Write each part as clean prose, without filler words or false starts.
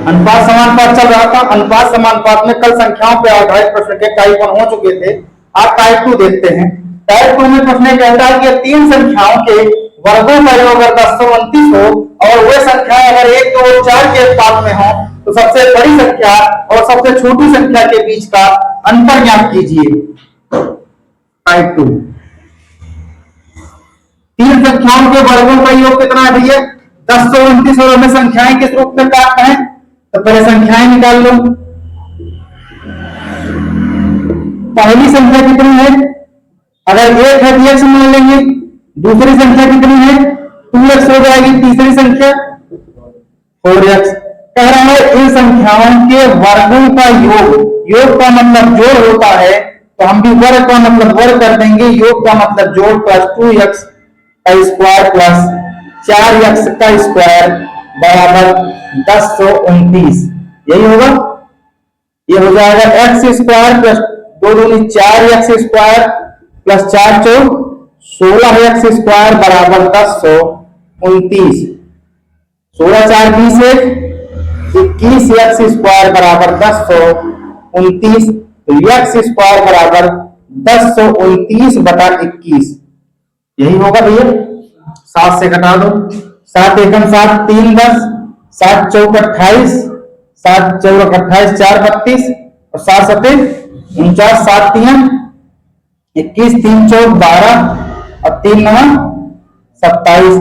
अनुपात समानुपात चल रहा था। अनुपात समानुपात में कल संख्याओं पे आधारित प्रश्न के टाइप 1 हो चुके थे। आज टाइप 2 देखते हैं। टाइप 2 में प्रश्न कहता है कि तीन संख्याओं के वर्गों का योग अगर 1029 हो और वे संख्याएं अगर 1, 2 और 4 के अनुपात में हो तो सबसे बड़ी संख्या और सबसे छोटी संख्या के बीच का अंतर ज्ञात कीजिए। टाइप 2 तीन संख्याओं के वर्गों का योग कितना है भैया? 1029। और हमें संख्याएं किस रूप में काटना है तो पहले संख्याएं निकाल लो। पहली संख्या कितनी है? अगर 1 है तो x मान लेंगे। दूसरी संख्या कितनी है? 2x हो जाएगी। तीसरी संख्या 4x। कह रहा है इन संख्याओं के वर्गों का योग, योग का मतलब जोड़ होता है तो हम भी वर्ग का मतलब वर्ग कर देंगे। योग का मतलब जोड़ प्लस 2x का स्क्वायर प्लस 4x का स्क्वायर बराबर 1029। यही होगा। ये हो जाएगा x स्क्वायर प्लस 2 दूनी 4x स्क्वायर प्लस 4 चौक 16x स्क्वायर बराबर 1029। 16 4 20 21x स्क्वायर बराबर 1029। तो x स्क्वायर बराबर 1029 बटा 21। यही होगा भैया। 7 से घटा दो। 7 एकम 7 3 10 7 चौक 28 7 चौक 28 4 32 और 7 सते 49 7 3 21 3 चौक 12 और 3 9 27।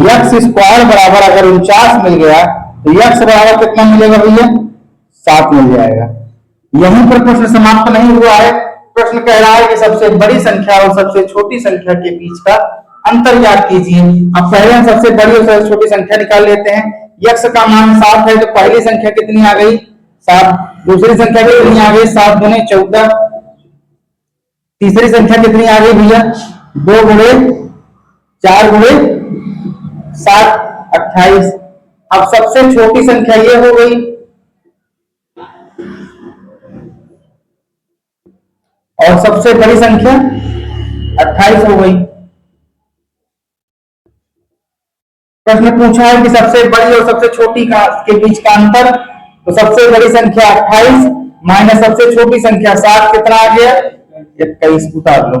x स्क्वायर बराबर अगर 49 मिल गया तो x बराबर कितना मिलेगा भैया? 7 मिल जाएगा। यहीं पर प्रश्न समाप्त नहीं हुआ है। प्रश्न कह रहा है कि सबसे बड़ी संख्या और सबसे छोटी संख्या के बीच का अंतर ज्ञात कीजिए। अब पहले हम सबसे बड़ी और सबसे छोटी संख्या निकाल लेते हैं। x का मान 7 है तो पहली संख्या कितनी आ गई? 7। दूसरी संख्या कितनी आ गई? 7 गुने 14। तीसरी संख्या कितनी आ गई भैया? 2 गुणे 4 गुणे 7 28। अब सबसे छोटी संख्या ये हो गई और सबसे बड़ी संख्या 28 हो गई। प्रश्न पूछा है कि सबसे बड़ी और सबसे छोटी के बीच का अंतर। तो सबसे बड़ी संख्या 28 माइनस सबसे छोटी संख्या 7 कितना आ गया? 21 उतार लो।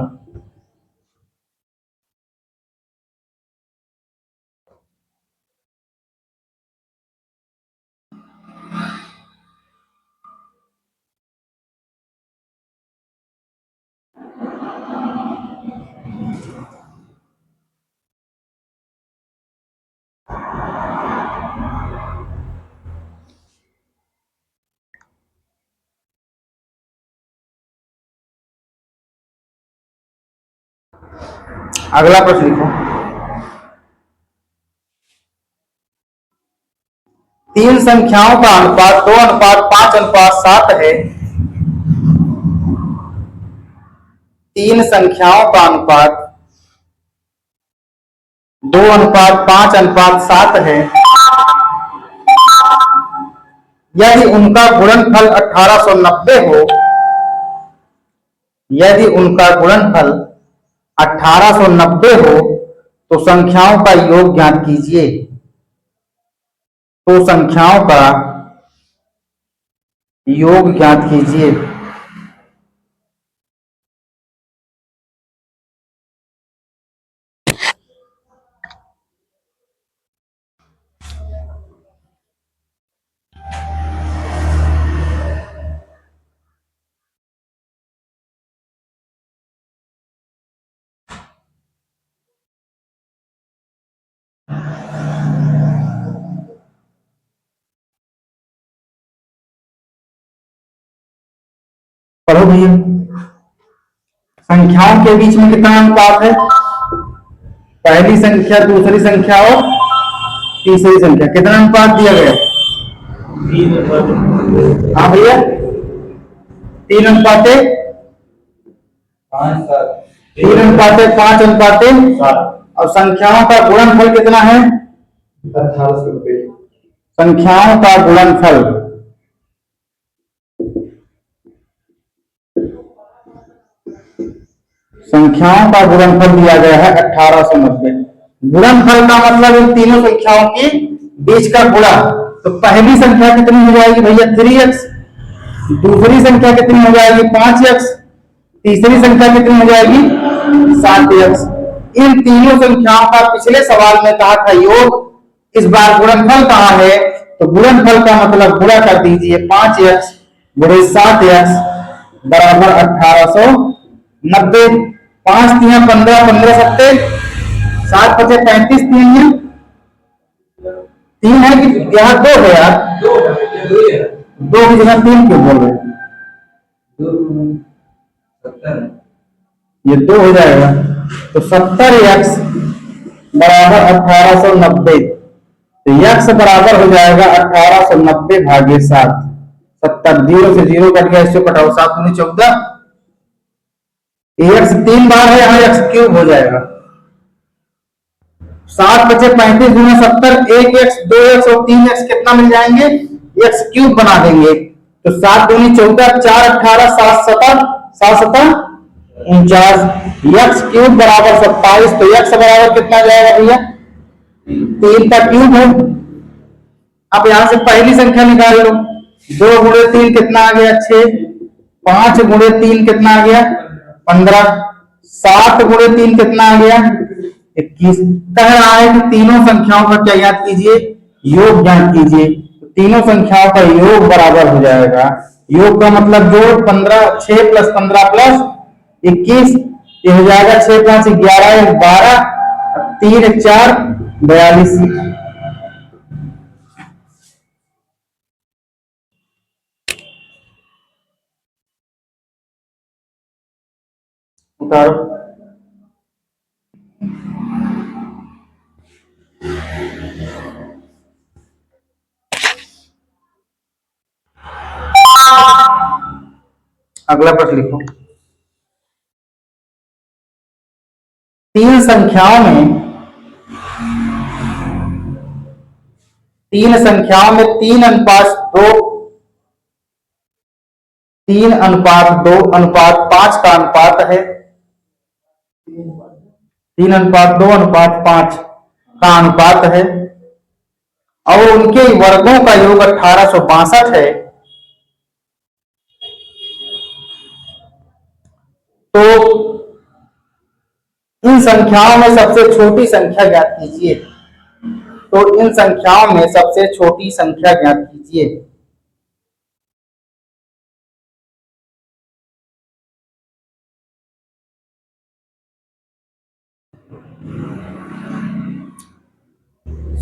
अगला प्रश्न लिखो। तीन संख्याओं का अनुपात 2:5:7 है। तीन संख्याओं का अनुपात 2:5:7 है। यदि उनका गुणनफल 1890 हो, यदि उनका गुणनफल 1890 हो तो संख्याओं का योग ज्ञात कीजिए। तो संख्याओं का योग ज्ञात कीजिए। पढ़ो भैया। संख्याओं के बीच में कितना अनुपात है? पहली संख्या, दूसरी संख्या और तीसरी संख्या। कितना अनुपात दिया गया? 3। हाँ भैया, 3:5 3:5 और संख्याओं का गुणनफल कितना है? 1890। संख्याओं का गुणनफल संख्याओं का गुणनफल दिया गया है 1890। गुणनफल का मतलब इन तीनों संख्याओं के बीच का गुणा। तो पहली संख्या कितनी हो जाएगी भैया 3x, दूसरी संख्या कितनी हो जाएगी 5x, तीसरी संख्या कितनी हो जाएगी 7x। इन तीनों संख्याओं का पिछले सवाल में कहा था योग, इस बार गुणनफल कहा है, तो गुणनफल का मतलब गुणा कर दीजिए 5x गुणे 7x बराबर 1890। 5 3 15, 15 सत्ते 7 पचे 35, तीन है, तीन है कि यहाँ दो है यार, दो की जगह तीन क्यों बोल रहे हैं, ये दो हो जाएगा। तो 70x बराबर 1890, तो यक्स बराबर हो जाएगा 1890 भागे 7। 70 जीरो से जीरो कट गया, इससे कटाओ 7 दूनी 14, एक्स 3 बार है, यहाँ एक्स क्यूब हो जाएगा। 7 बचे 35 गुना 70, 1x 2x और 3x कितना मिल जाएंगे, एक्स क्यूब बना देंगे। तो 7 दूनी 14, 4 18, 7 7 7 7 49, एक्स क्यूब बराबर 27। तो एक्स बराबर कितना जाएगा भैया, 3 का क्यूब है। अब यहां से पहली संख्या निकाल लो, 2 गुणे 3 कितना आ गया 6, 5 गुणे 3 कितना आ गया 15, 7 गुणे 3 कितना आ गया 21। कह रहा है कि तीनों संख्याओं का क्या याद कीजिए, योग ज्ञात कीजिए। तीनों संख्याओं का योग बराबर हो जाएगा, योग का मतलब जोड़ 15, 6 प्लस 15 प्लस 21, ये हो जाएगा 6 5 11 12, 3 4 42। उतारो, अगला प्रश्न लिखो। तीन संख्याओं में, तीन संख्याओं में 3:2, 3:2:5 का अनुपात है, 3:2:5 का अनुपात है और उनके वर्गों का योग 1862 है। तो इन संख्याओं में सबसे छोटी संख्या ज्ञात कीजिए। तो इन संख्याओं में सबसे छोटी संख्या ज्ञात कीजिए।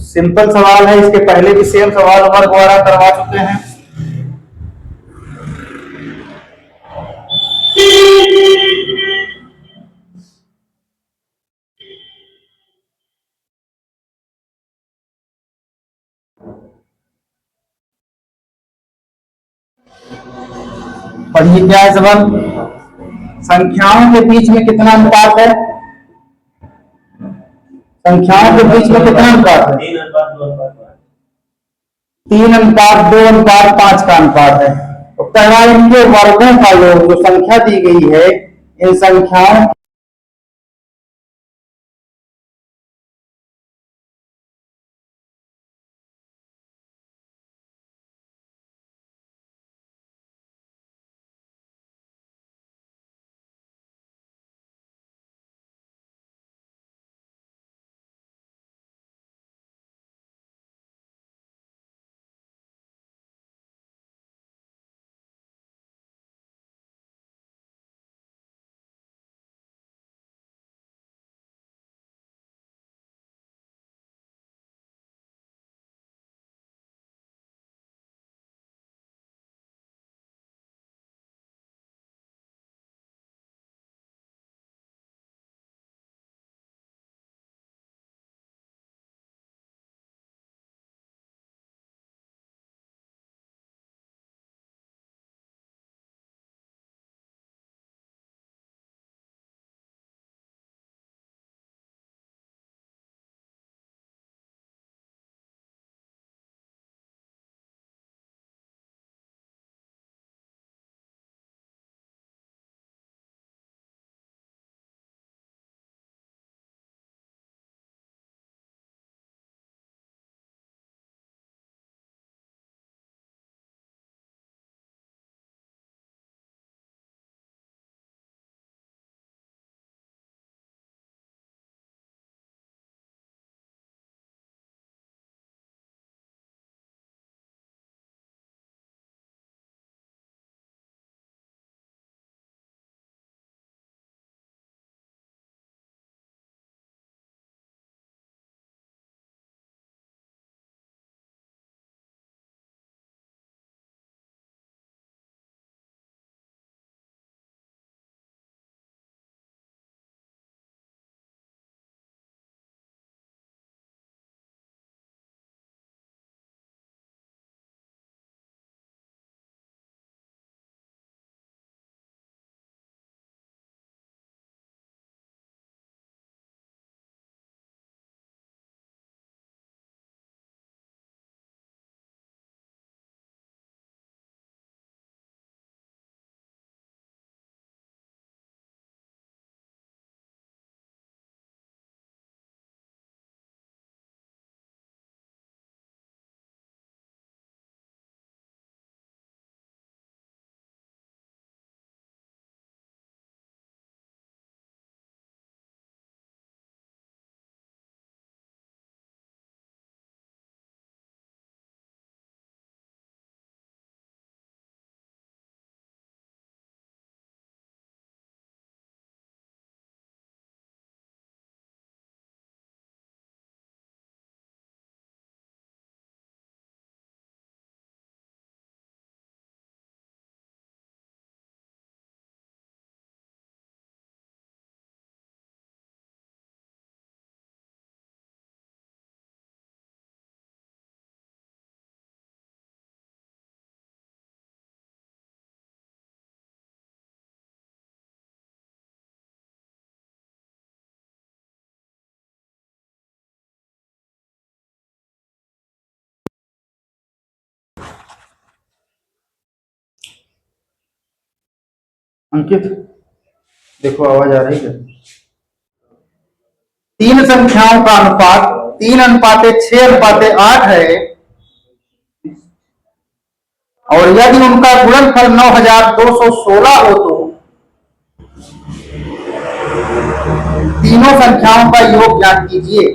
सिंपल सवाल है, इसके पहले भी सेम सवाल उमर द्वारा करवा चुके हैं। पढ़िए क्या है सवाल, संख्याओं के बीच में कितना अनुपात है, संख्याओं के बीच में कितना अनुपात है, 3:2:5 का अनुपात है। तो पहला इनके वर्गों का योग, जो संख्या दी गई है इन संख्याओं अंकित देखो आवाज आ रही है। तीन संख्याओं का अनुपात 3:6:8 है और यदि उनका गुणनफल 9216 हो तो तीनों संख्याओं का योग ज्ञात कीजिए।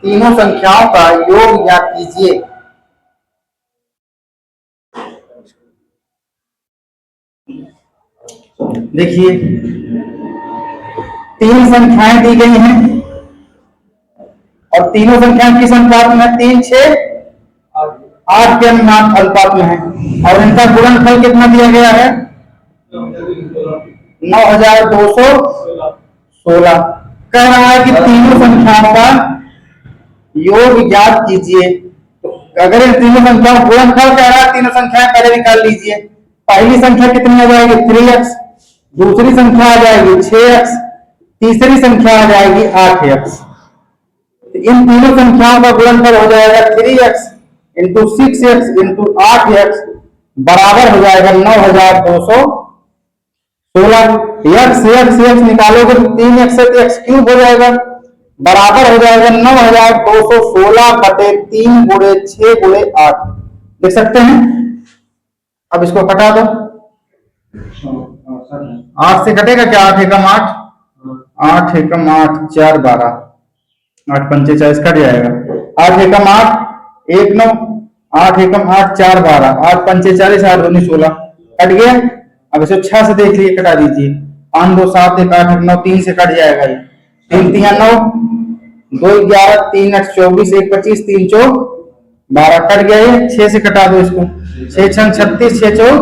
तीनों संख्याओं का योग ज्ञात कीजिए। देखिए तीन संख्याएं दी गई हैं और तीनों संख्याएं किस अनुपात में? 3:6:8 के अनुपात में है और इनका गुणनफल कितना दिया गया है? 9216। कह रहा है कि तीनों संख्याओं का योग ज्ञात कीजिए। तो अगर इन तीनों संख्याओं गुणनफल कह रहा है, तीनों संख्याएं पहले निकाल लीजिए। पहली संख्या कितनी आ जाएगी? 3x, दूसरी संख्या आ जाएगी 6x, तीसरी संख्या आ जाएगी 8x। इन तीनों संख्याओं का गुणनफल हो जाएगा 3x into 6x into 8x बराबर हो जाएगा 9216। x निकालोगे तो 3x से x क्यूब हो जाएगा बराबर हो जाएगा 9216 बटे 3 गुणे 6 गुणे 8। देख सकते हैं। अब इसको कटा दो। 8 से कटेगा क्या? 8 एकम 8, 8 एकम 8 4 12, 8 पंचे 40 कट जाएगा। 8 एकम 8 1 9, 8 एकम 8 4 12, 8 पंचे 40, 8 दूनी 16 कट गया। अब इसे 6 से देख लिए, कटा दीजिए। 5 2 7 1 8 1 9, 3 से कट जाएगा। ये 3 3 9, 2 11, 3 8 24, 1 25, 3 4 12 कट गया। ये 6 से कटा दो इसको। 6 6 36, 6 4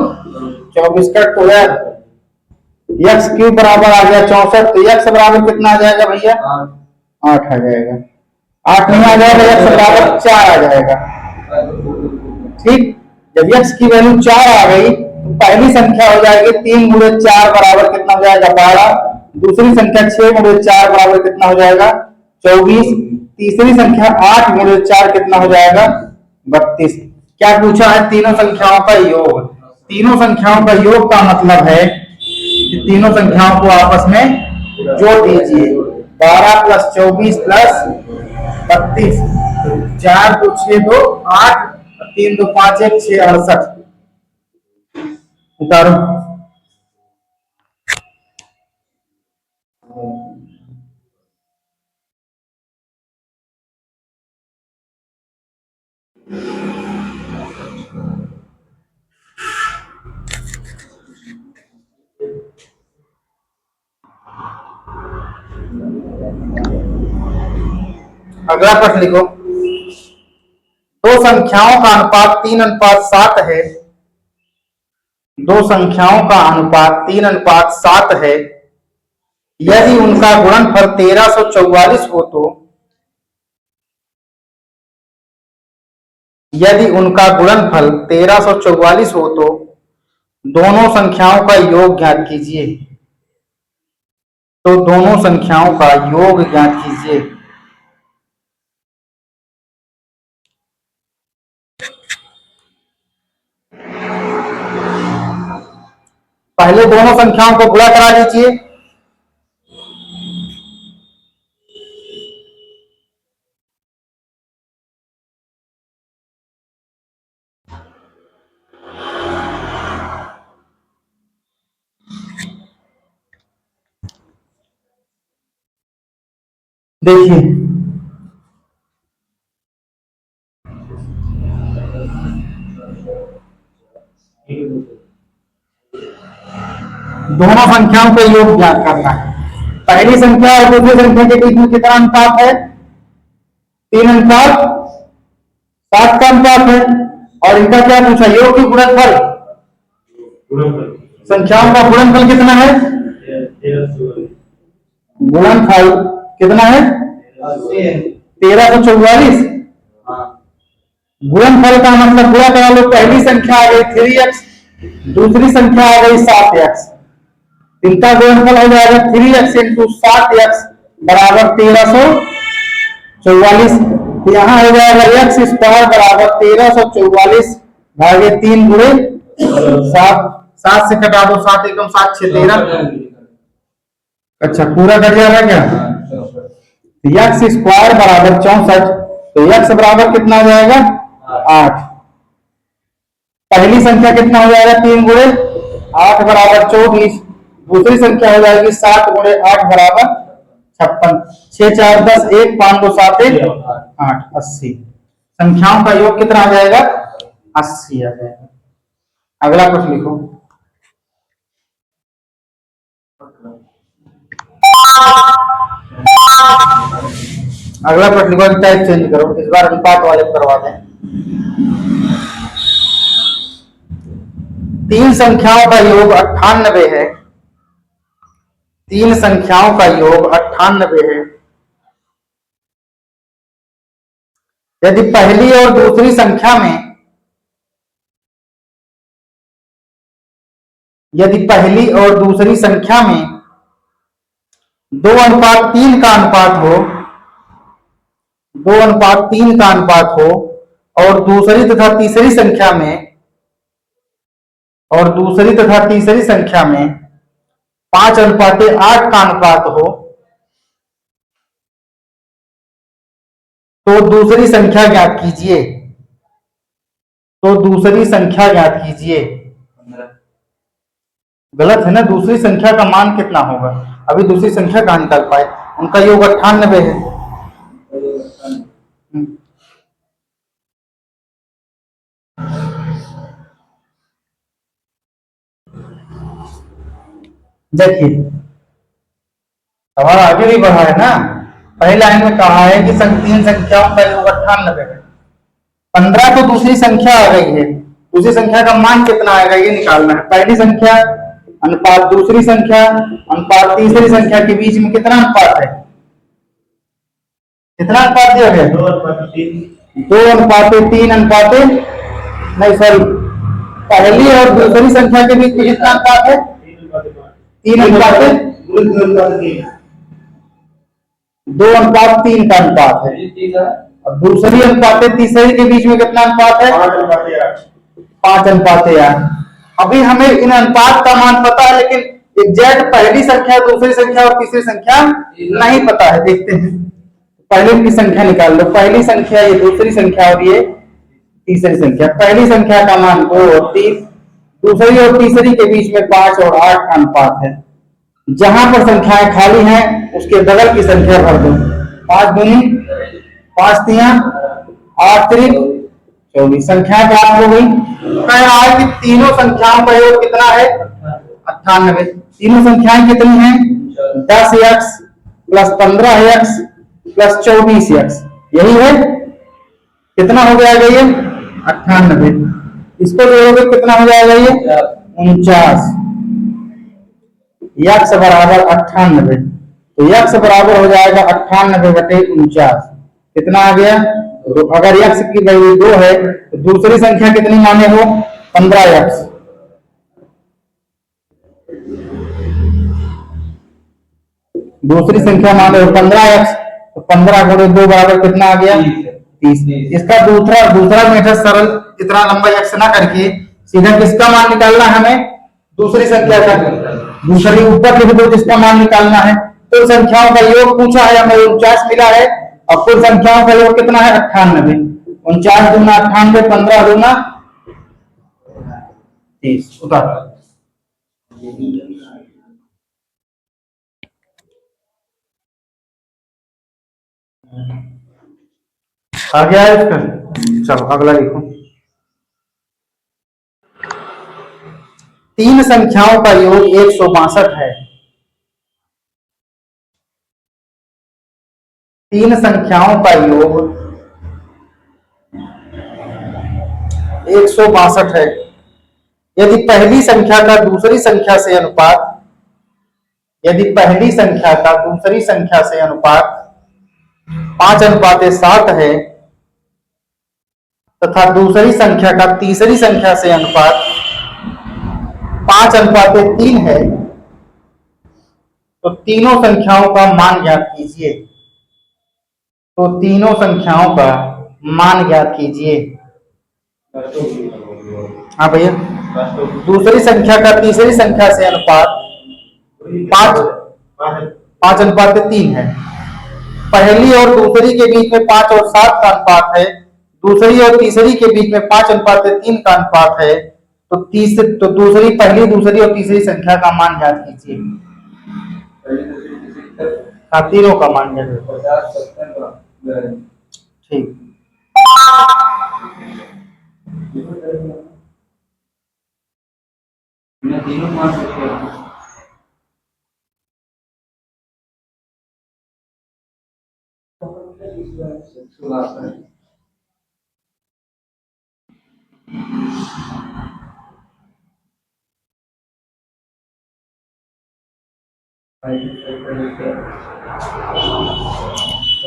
24 कट तो यार x क्यूब बराबर आ गया 64। तो x बराबर कितना आ जाएगा भैया? 8 आ जाएगा। 8 नहीं आ जाएगा, x बराबर 4 आ जाएगा। ठीक, जब x की वैल्यू 4 आ गई तो पहली संख्या हो जाएगी 3 गुणे 4 बराबर कितना हो जाएगा? 12। दूसरी संख्या 6 गुणे 4 बराबर कितना हो जाएगा? 24। तीसरी संख्या 8 गुणे 4 कितना हो जाएगा? 32। क्या पूछा है? तीनों संख्याओं का योग। तीनों संख्याओं का योग का मतलब है कि तीनों संख्याओं को आपस में जोड़ दीजिए। 12 प्लस 24 प्लस 32, 4 2 6 2 8, 3 2 5 1 6 68। उतारो। अगला प्रश्न लिखो। दो संख्याओं का अनुपात 3:7 है। दो संख्याओं का अनुपात 3:7 है। यदि उनका गुणनफल 1344 हो तो यदि उनका गुणनफल 1344 हो तो दोनों संख्याओं का योग ज्ञात कीजिए। तो दोनों संख्याओं का योग ज्ञात कीजिए। पहले दोनों संख्याओं को गुणा करा लीजिए। देखिए दोनों संख्याओं का योग ज्ञात करना है। पहली संख्या और दूसरी संख्या के बीच में कितना अनुपात है? 3:7 का अनुपात है। और इनका क्या पूछा? योग की गुणनफल। संख्याओं का गुणनफल कितना है? गुणनफल कितना है? 1344। गुणनफल का मतलब गुणा करा लो। पहली संख्या आ गई 3x, दूसरी संख्या आ गई 7x। इनका गुणनफल हो जाएगा 3x इंटू 7x बराबर 1344। यहाँ हो जाएगा x स्क्वायर बराबर 1344 भागे 3 गुणे 7, 7 से कटा दो, 7 एकम 7, 6 13। अच्छा पूरा कट जा रहा है क्या? यक्स स्क्वायर बराबर 64, तो यक्स बराबर कितना हो जाएगा? 8। पहली संख्या कितना हो जाएगा? 3 गुणे 8 बराबर 24। दूसरी संख्या हो जाएगी 7 गुणे 8 बराबर 56। 6 4 10, 1 5 2 7 1 8, 80। संख्याओं का योग कितना आ जाएगा? 80 आ जाएगा। अगला प्रश्न लिखो। अगला प्रश्न लिखो, टाइप चेंज करो, इस बार अनुपात वाले करवा दें। 3 संख्याओं का योग 98 है। 3 संख्याओं का योग 98 है। यदि पहली और दूसरी संख्या में यदि पहली और दूसरी संख्या में 2:3 का अनुपात हो, 2:3 का अनुपात हो, और दूसरी तथा तीसरी संख्या में 5:8 का अनुपात हो, तो दूसरी संख्या ज्ञात कीजिए। तो दूसरी संख्या ज्ञात कीजिए। गलत है ना? दूसरी संख्या का मान कितना होगा? अभी दूसरी संख्या कहां निकाल पाए? उनका योग 98 है। देखिए सवाल आगे भी बढ़ा है ना। पहली लाइन में कहा है कि 3 संख्याओं का योग 98 है। 15 तो दूसरी संख्या आ गई है, दूसरी संख्या का मान कितना आएगा ये निकालना है। पहली संख्या अनुपात दूसरी संख्या अनुपात तीसरी संख्या के बीच में कितना अनुपात है? कितना अनुपात दिया गया? 2:3 अनुपात नहीं, सॉरी, पहली और दूसरी संख्या के बीच में कितना अनुपात है? 3:2:3 का अनुपात है। और दूसरी अनुपात तीसरी के बीच में कितना अनुपात है? 5:8। अभी हमें इन अनुपात का मान पता है, लेकिन एग्जैक्ट पहली संख्या, दूसरी संख्या और तीसरी संख्या नहीं पता है। देखते हैं, पहले की संख्या निकाल लो। पहली संख्या ये, दूसरी संख्या और ये तीसरी संख्या। पहली संख्या का मान 2 और 3, दूसरी और तीसरी के बीच में 5 और 8 का अनुपात है। जहां पर संख्याएं खाली हैं उसके बगल की संख्या भर दो। 5 दूनी 5 तिया 8 त्रिक 24। संख्या प्राप्त हो गई। कह रहा है कि तीनों संख्याओं का योग कितना है? 98। तीनों संख्याएं कितनी हैं? 10x plus 15x plus 24x, यही है। कितना हो जाएगा ये? 98। इसको जोड़ोगे कितना हो जाएगा ये? 49। यक्स बराबर 98, तो यक्स बराबर हो जाएगा 98/49। कितना आ गया? तो अगर यक्स की वैल्यू 2 है तो दूसरी संख्या कितनी माने हो? 15x। दूसरी संख्या माने हो 15x, तो 15 गुणे 2 बराबर कितना आ गया? 30। इसका दूसरा मेथड सरल, इतना लंबा यक्स ना करके सीधा किसका मान निकालना है हमें? दूसरी संख्या का। दूसरी ऊपर लिख दो जिसका मान निकालना है। कुल संख्याओं का योग पूछा है हमें, 49 मिला है, और कुल संख्याओं का योग कितना है? 98। 49 दूना 98, 15 दूना 30। उतार आ गया है इसका। चलो अगला लिखो। 3 संख्याओं का योग 162 है। 3 संख्याओं का योग 162 है। यदि पहली संख्या का दूसरी संख्या से अनुपात 5:7 है, तथा दूसरी संख्या का तीसरी संख्या से अनुपात 5:3 है, तो तीनों संख्याओं का मान ज्ञात कीजिए। तो तीनों संख्याओं का मान ज्ञात कीजिए। हाँ भैया, दूसरी संख्या का तीसरी संख्या से अनुपात 5:3 है। पहली और दूसरी के बीच में 5 और 7 का अनुपात है, दूसरी और तीसरी के बीच में 5:3 का अनुपात है। तो दूसरी, पहली, दूसरी और तीसरी संख्या का मान ज्ञात कीजिए। हाँ, तीनों का मान ज्ञात। ठीक,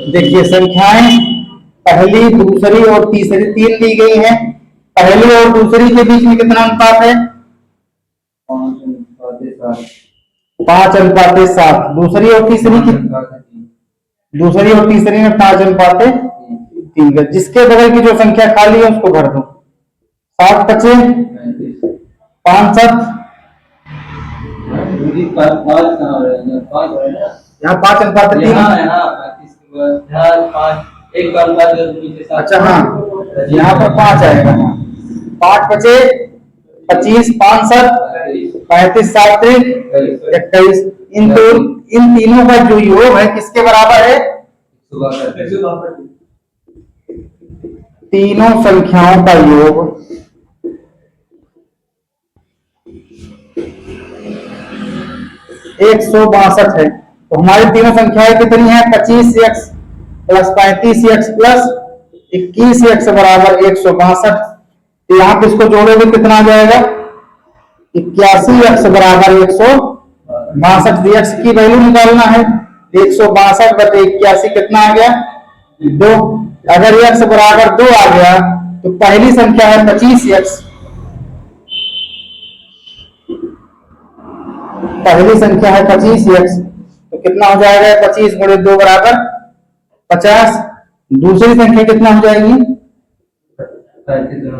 देखिए संख्याएं पहली, दूसरी और तीसरी तीन दी गई हैं। पहली और दूसरी के बीच में कितना अनुपात है? 5:7। दूसरी और तीसरी में 5:3 का। जिसके बगल की जो संख्या खाली है उसको भर दो। 7 बचे, 5 7, यहाँ 5:3। अच्छा हाँ, यहाँ पर 5 आएगा। 5 बचे, 25, 5 7, 35, 7 21। इन तीनों का जो योग है किसके बराबर है? तीनों संख्याओं का योग 162 है। तो हमारी तीनों संख्याएं कितनी है? 25x plus 35x plus 21x बराबर 162। तो यहाँ किसको जोड़ोगे कितना आ जाएगा? 81x बराबर 162। x की वैल्यू निकालना है। 162/81 कितना आ गया? 2। अगर x बराबर 2 आ गया तो पहली संख्या है 25x, पहली संख्या है 25x, तो कितना हो जाएगा? 25 गुणे 2 बराबर 50। दूसरी संख्या कितना हो जाएगी? 35।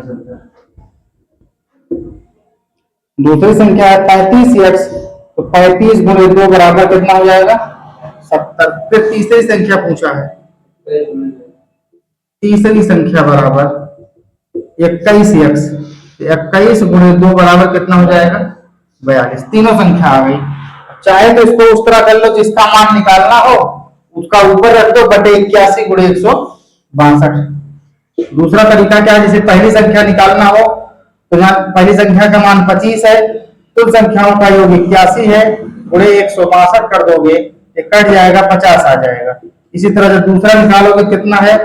दूसरी संख्या है 35x, तो 35 गुणे 2 बराबर कितना हो जाएगा? 70। फिर तीसरी संख्या पूछा है, तीसरी संख्या बराबर 21x, 21 गुणे 2 बराबर कितना हो जाएगा? 42। तीनों संख्या आ गई। चाहे तो इसको उस तरह कर लो जिसका मान निकालना हो उसका ऊपर रख दो बटे 81 गुणे 162। दूसरा तरीका क्या है? जैसे पहली संख्या निकालना हो तो यहाँ पहली संख्या का मान 25 है, कुल संख्याओं का योग 81 है, गुणे 162 कर दोगे, कट जाएगा, 50 आ जाएगा। इसी तरह जब दूसरा निकालोगे कितना है?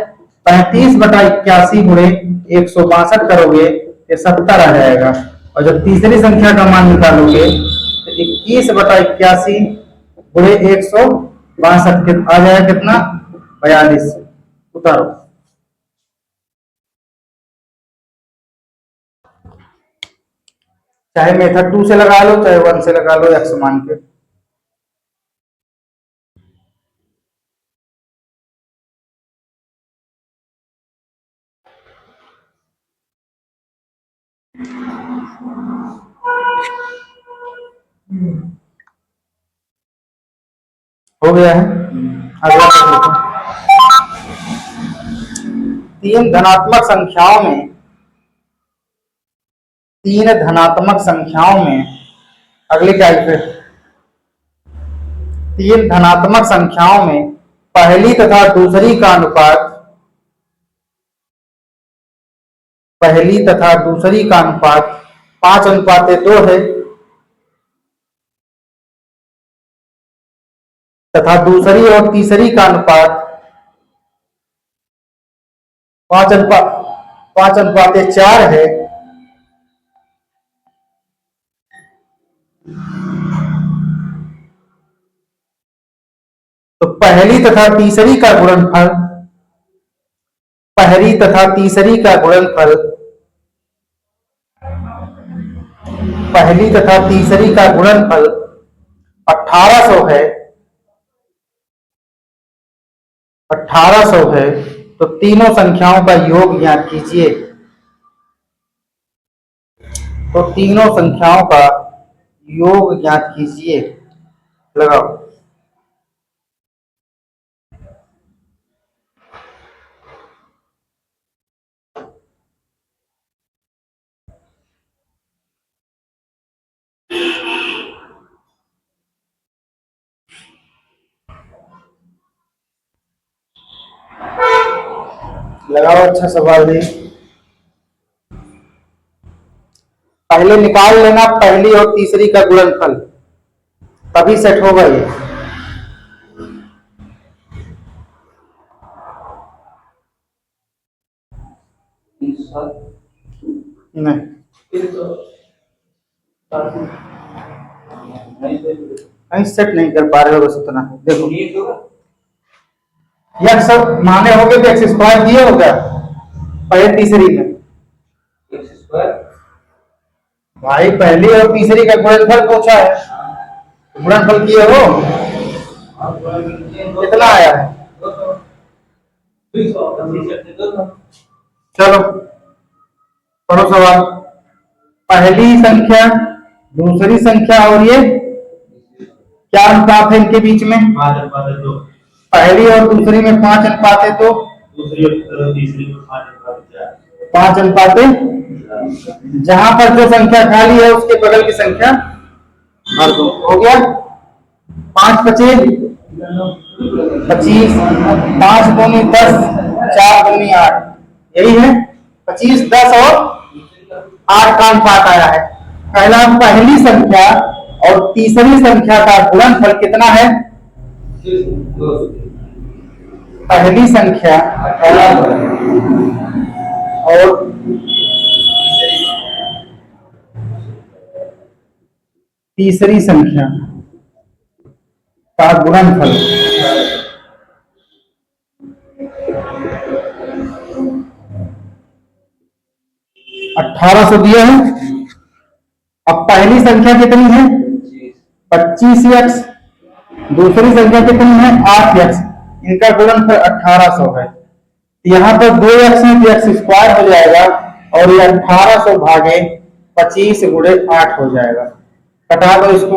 35/81 गुणे 162 करोगे, ये 70 आ जाएगा। और जब तीसरी संख्या का मान निकालोगे तो 21/81 गुणे 162 आ जाएगा कितना? 42। उतारो। चाहे मेथड 2 से लगा लो, चाहे 1 से लगा लो, x मान के। हो गया है। अगला देखो, तीन धनात्मक संख्याओं में अगली टाइप, तीन धनात्मक संख्याओं में पहली तथा दूसरी का अनुपात 5:2 है तथा दूसरी और तीसरी का अनुपात 5:4 है, तो पहली तथा तीसरी का गुणनफल 1800 है। 1800 है, तो तीनों संख्याओं का योग ज्ञात कीजिए। तो तीनों संख्याओं का योग ज्ञात कीजिए। लगाओ। लगाओ, अच्छा सवाल है। पहले निकाल लेना पहली और तीसरी का गुणनफल, तभी सेट होगा ये। नहीं, सेट नहीं कर पा रहे हो बस उतना। देखो यह सब माने हो गए तो एक्स स्क्वायर दिए होगा पहले तीसरी में। भाई पहली और तीसरी का गुणनफल पूछा है, गुणनफल किए हो, कितना आया है? चलो पढ़ो सवाल। पहली संख्या, दूसरी संख्या और ये क्या अनुपात है इनके बीच में? 5:2। पहली और दूसरी में 5 अनुपात है तो दूसरी और तीसरी में 5 अनुपात 5। जहां पर जो संख्या खाली है उसके बगल की संख्या भर दो। हो गया। 5 पचे 25, 5 दूनी 10, 4 दूनी 8, यही है 25, 10 और 8 का अनुपात आया है। पहला पहली संख्या और तीसरी संख्या का गुणनफल कितना है? पहली संख्या और तीसरी संख्या का गुणनफल 1800 दिया है। अब पहली संख्या कितनी है? 25x, दूसरी संख्या कितनी है? 8x, इनका गुणनफल 1800 है। यहाँ पर 2x है तो x स्क्वायर हो जाएगा और ये 1800 भागे 25 गुणे 8 हो जाएगा। कटा दो इसको,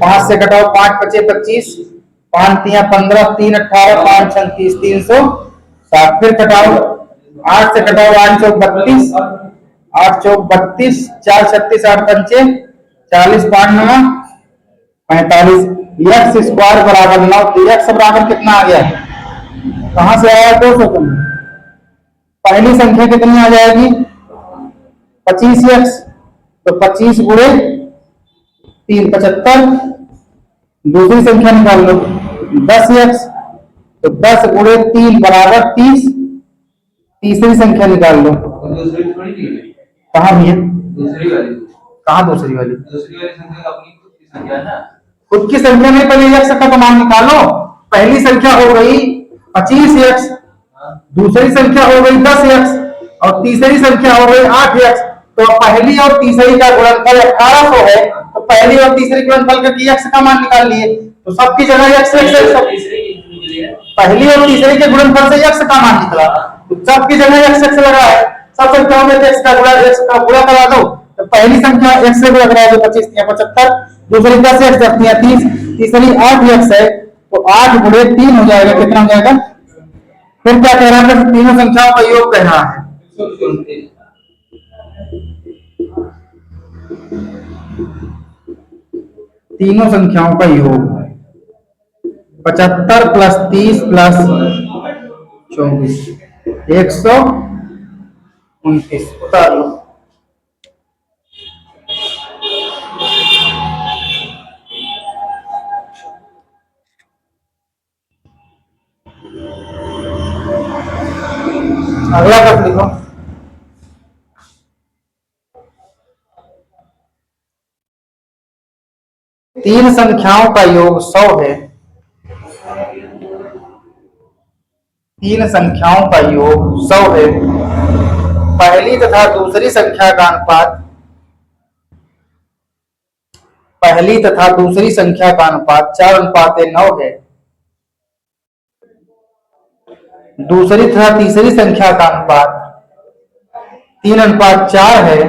5 से कटाओ, 5 पचे 25, 5 तिया 15, 3 18, 5 6 30, 360। फिर कटाओ, 8 से कटाओ, 8 चौक 32, 8 चौक 32, 4 36, 8 पंचे 40, 5 9 45। एक्स स्क्वायर बराबर 9, तो एक्स बराबर कितना आ गया? कहां से आया? 200 कम। पहली संख्या कितनी आ जाएगी? 25x, तो 25 गुणे 3 75। दूसरी संख्या निकाल लो 10x, तो 10 गुणे 3 बराबर 30। तीसरी संख्या निकाल लो। कहाँ भैया? दूसरी वाली। कहाँ दूसरी वाली? दूसरी वाली संख्या अपनी खुद की संख्या है। खुद की संख्या में पहले एक्स का मान निकालो। पहली संख्या हो गई 25x, दूसरी संख्या हो गई 10x और तीसरी संख्या हो गई 8x। तो पहली और तीसरी का गुणनफल 1800 है, तो पहली और तीसरी गुणनफल का एक्स का मान निकाल लिए, तो सबकी जगह एक्स पहली और तीसरी के गुणनफल से एक्स का मान निकला, तो सबकी जगह एक्स एक्स लगा है। सब संख्याओं में एक्स का गुणा करा दो, तो पहली संख्या एक्स से गुणा करा दो 25 या 75, दूसरी 10x 10 या 30, तीसरी 8x है, तो 8 गुणे 3 हो जाएगा। कितना हो जाएगा? फिर क्या कह रहा है? तीनों संख्याओं का योग कह रहा है। तीनों संख्याओं का योग 75 प्लस 30 प्लस 24, 129। उतार लो। अगला प्रश्न लिखो। तीन संख्याओं का योग 100 है। तीन संख्याओं का योग 100 है। पहली तथा दूसरी संख्या का अनुपात, पहली तथा दूसरी संख्या का अनुपात 4:9 है। दूसरी तथा तीसरी संख्या का अनुपात 3:4 है,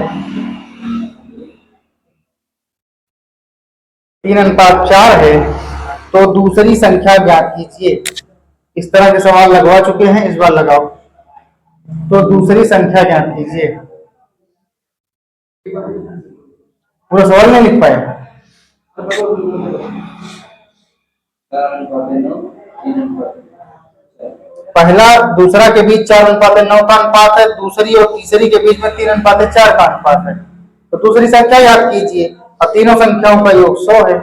3:4 है, तो दूसरी संख्या ज्ञात कीजिए। इस तरह के सवाल लगवा चुके हैं, इस बार लगाओ। तो दूसरी संख्या ज्ञात कीजिए। पूरा सवाल नहीं लिख पाए। पहला दूसरा के बीच 4:9 का अनुपात है, दूसरी और तीसरी के बीच में 3:4 का अनुपात है। तो दूसरी संख्या याद कीजिए, और तीनों संख्याओं का योग 100 है।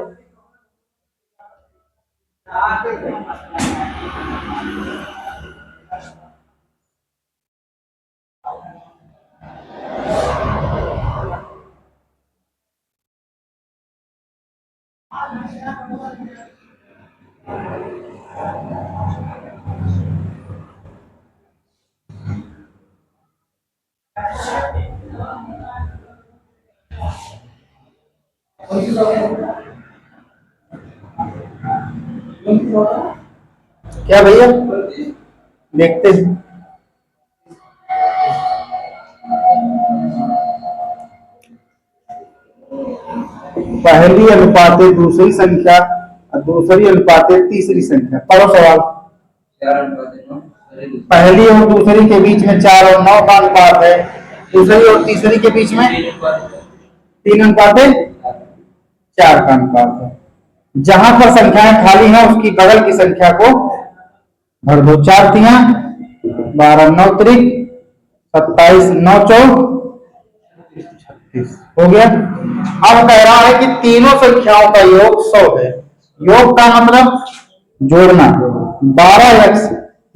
क्या भैया देखते हैं। पहली अनुपाते दूसरी संख्या और दूसरी अनुपाते तीसरी संख्या। पढ़ो सवाल। पहली और दूसरी के बीच में 4 और 9 का अनुपात है, दूसरी और तीसरी के बीच में 3:4 का अनुपात है। जहां पर संख्याएं खाली हैं उसकी बगल की संख्या को भर दो। 4 तिया 12, 9 त्रिक 27, 9 चौक 36 हो गया। अब कह रहा है कि तीनों संख्याओं का योग 100 है। योग का मतलब जोड़ना। 12x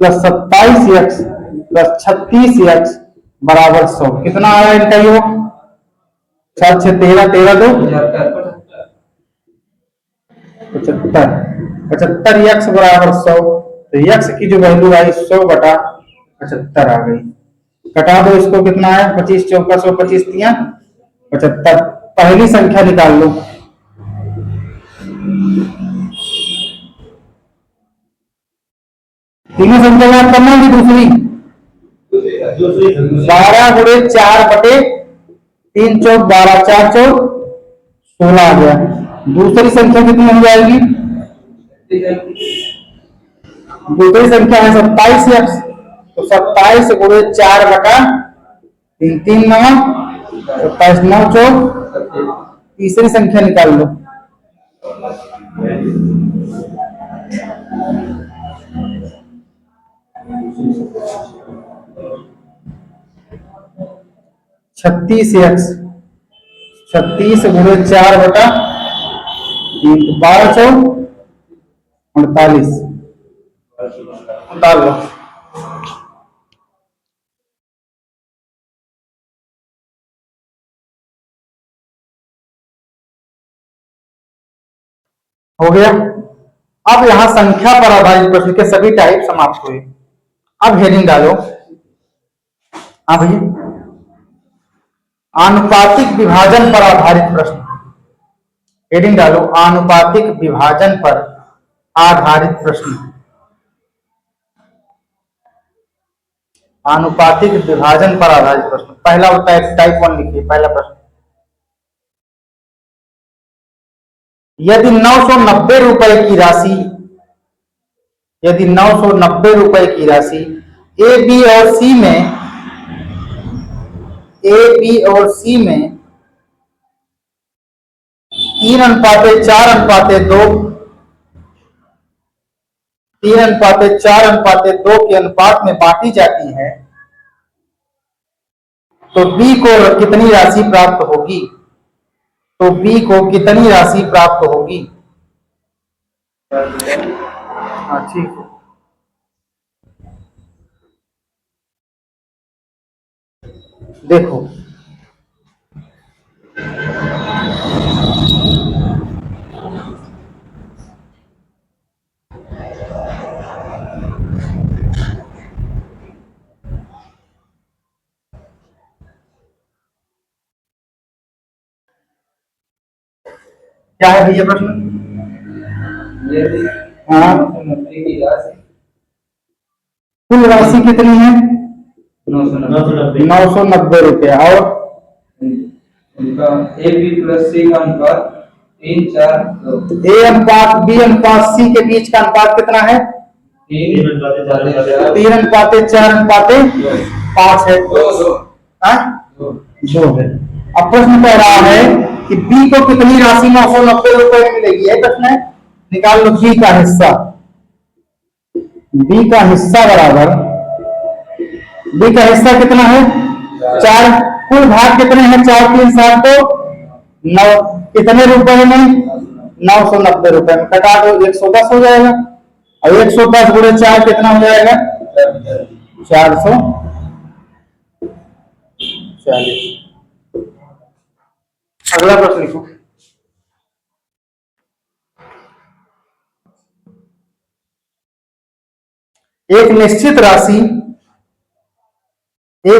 + 27x + 36x बराबर 100। कितना आया इनका योग? 4 6 13, 13 2 75। 75x बराबर 100। तो x की जो वैल्यू आई 100/75 आ गई। कटा दो इसको, कितना है? 25 चौका 100, 25 तिया 75। पहली संख्या निकाल लो। तीनों संख्या याद करना है। दूसरी 12×4/3 चौक 12, 4 चौक 16 आ गया। दूसरी संख्या कितनी हो जाएगी? दूसरी संख्या है 27x, तो 27×4/3 3 9 27, 9 चौक। तीसरी संख्या निकाल लो। छत्तीस x 36×4/3 12 चौक 48 डाल लो। हो गया। अब यहां संख्या पर आधारित प्रश्न के सभी टाइप समाप्त हुए। अब हेडिंग डालो। हाँ भैया, आनुपातिक विभाजन पर आधारित प्रश्न। हेडिंग डालो, आनुपातिक विभाजन पर आधारित प्रश्न। आनुपातिक विभाजन पर आधारित प्रश्न। पहला होता है टाइप 1 लिखिए। पहला प्रश्न, यदि 990 रुपए की राशि यदि 990 रुपए की राशि ए बी और सी में 3:4:2 के अनुपात में बांटी जाती है, तो बी को कितनी राशि प्राप्त होगी? तो बी को कितनी राशि प्राप्त होगी? हाँ ठीक है। देखो क्या है भैया प्रश्न? हाँ, कुल राशि कितनी है? 990 रुपया। और उनका ए बी प्लस सी का अनुपात 3:4 ए अनुपात बी अनुपात सी के बीच का अनुपात कितना है? 3:4:5 है। 2 है। अब प्रश्न कह रहा है कि बी को कितनी राशि 990 रुपए में मिलेगी? यही प्रश्न है। निकाल लो बी का हिस्सा। बी का हिस्सा बराबर, बी का हिस्सा कितना है? 4। कुल भाग कितने हैं? 4 3 7 तो 9। कितने रुपए में? 990 रुपए में। कटा दो, 110 हो जाएगा। और 110 गुणे 4 कितना हो जाएगा? 440। अगला प्रश्न लिखो। एक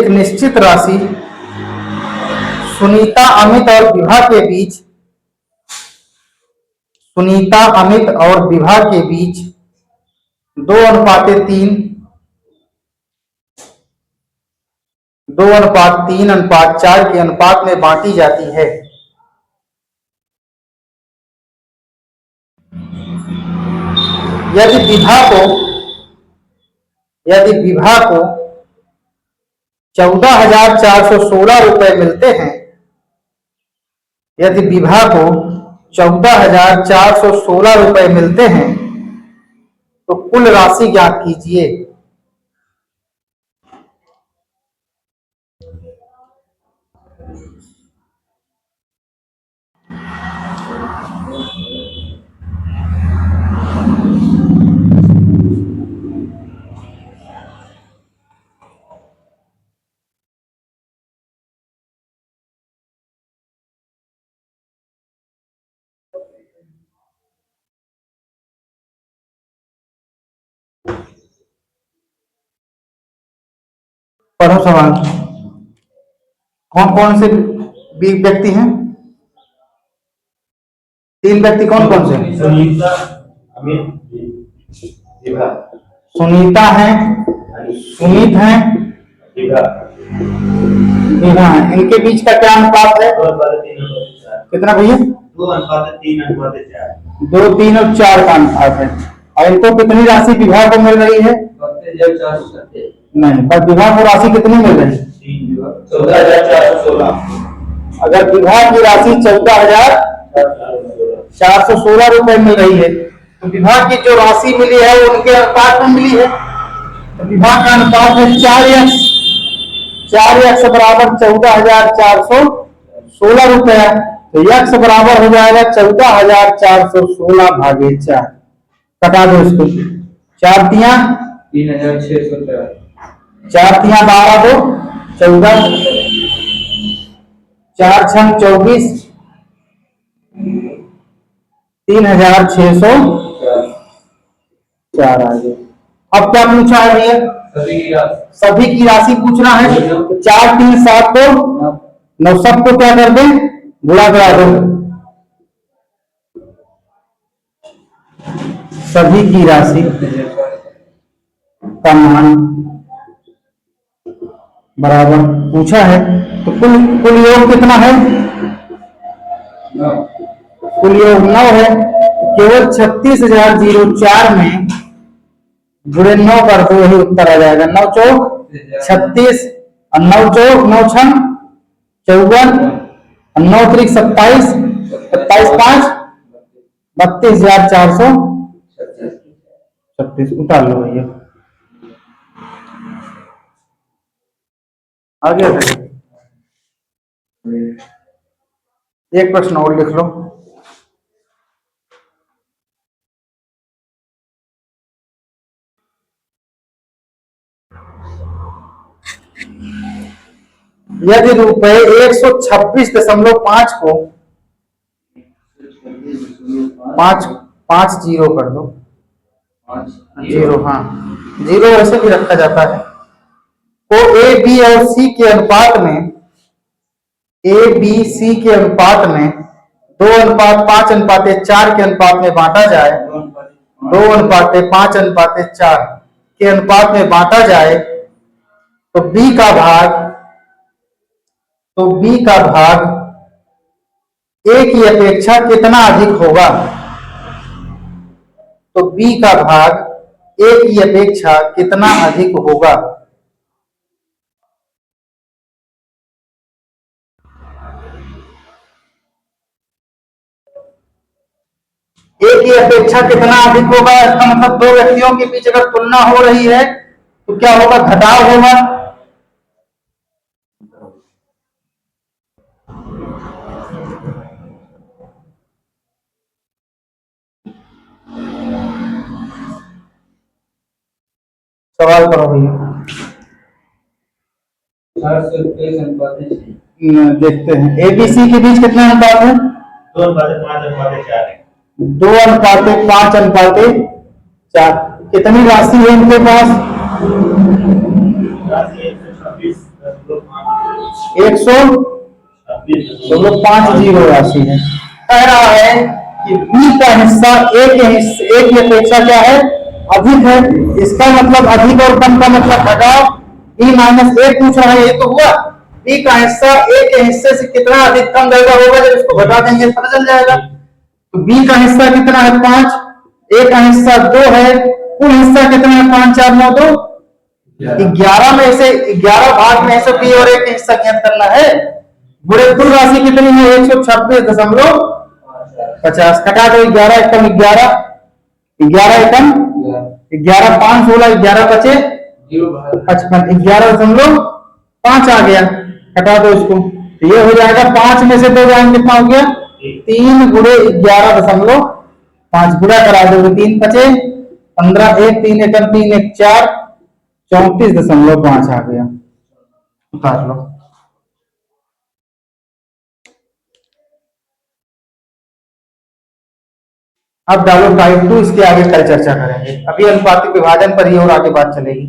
निश्चित राशि सुनीता अमित और विभा के बीच 2:3 2:3:4 के अनुपात में बांटी जाती है। यदि विभा को 14,416 रुपए मिलते हैं, यदि विभा को 14,416 रुपए मिलते हैं तो कुल राशि ज्ञात कीजिए। पढ़ो सवाल। कौन कौन से व्यक्ति हैं? 3 व्यक्ति कौन कौन से? सुनीता अमित विभा। सुनीता है, सुमित है, विभा है। इनके बीच का क्या अनुपात है? कितना भैया? 2:3:4। 2 3 और 4 का अनुपात है। और इनको कितनी राशि विभा को मिल रही है? नहीं, पर विभा को राशि कितनी मिल रही है? 14,416। अगर विभा की राशि 14,416 रुपए मिल रही है तो विभा की जो राशि मिली है वो उनके अनुपात में मिली है। तो विभा का अनुपात है 4x। 4x बराबर 14,416 रुपया। तो x बराबर हो जाएगा 14,416 भागे 4। कटा दो इसको। 4 तिया 3,604। 4 तिया 12 2 14। 4 छंग 24। 3,604 आ गए। अब क्या पूछा है भैया? सभी की राशि पूछना है। 4 3 7 को 9 सबको क्या कर दें? गुणा करा दो। सभी की राशि का मान बराबर पूछा है तो कुल योग कितना है? कुल योग 9 है। केवल 36,004 में जुड़े 9 कर दो, यही उत्तर आ जाएगा। 9 चौक 36 और 9 चौक 9 छंग 54 और 9 त्रिक 27 27 5 32,436 उतार लो भैया। आगे एक प्रश्न और लिख लो। यदि रुपए 126.5 को 5 जीरो कर दो। 0, हाँ 0 वैसे भी रखा जाता है। तो ए बी और सी के अनुपात में 2:5:4 के अनुपात में बांटा जाए। 2:5:4 के अनुपात में बांटा जाए तो बी का भाग ए की अपेक्षा कितना अधिक होगा? तो बी का भाग ए की अपेक्षा कितना अधिक होगा? ए की अपेक्षा कितना अधिक होगा? इसका मतलब दो व्यक्तियों के बीच अगर तुलना हो रही है तो क्या होगा? घटाव होगा। सवाल करो भैया। 4 से 23 अनुपात है। देखते हैं एबीसी के बीच कितना अनुपात है? 2:5:4 है। 2:5:4। कितनी राशि है इनके पास? राशि 126.5 126.50 राशि है। कह रहा है कि बी का हिस्सा ए की अपेक्षा क्या है? अधिक है। इसका मतलब अधिक और कम का मतलब घटाव। बी माइनस ए पूछ रहा है, ये तो हुआ। बी का हिस्सा ए के हिस्से से कितना अधिक कम रहेगा होगा, जब इसको घटा देंगे पता चल जाएगा। तो बी का हिस्सा कितना है? 5। ए का हिस्सा 2 है। कुल हिस्सा कितना है? 5 4 9 2 11 में से 11 भाग में से बी और ए का हिस्सा ज्ञात करना है। बुरे कुल राशि कितनी है? 126.50। घटा दो 11 एकम 11 11 एकम 11 5 16 11 बचे 55 11.5 आ गया। हटा दो इसको तो ये हो जाएगा 5 में से 2 जाएंगे कितना हो गया? 3 गुणे 11.5 गुणा करा दो 3 बचे 15 1 3 एकम 3 1 4 34.5 आ गया। उतार लो। अब डालो टाइप 2, इसके आगे कल चर्चा करेंगे। अभी अनुपातिक विभाजन पर ही और आगे बात चलेगी।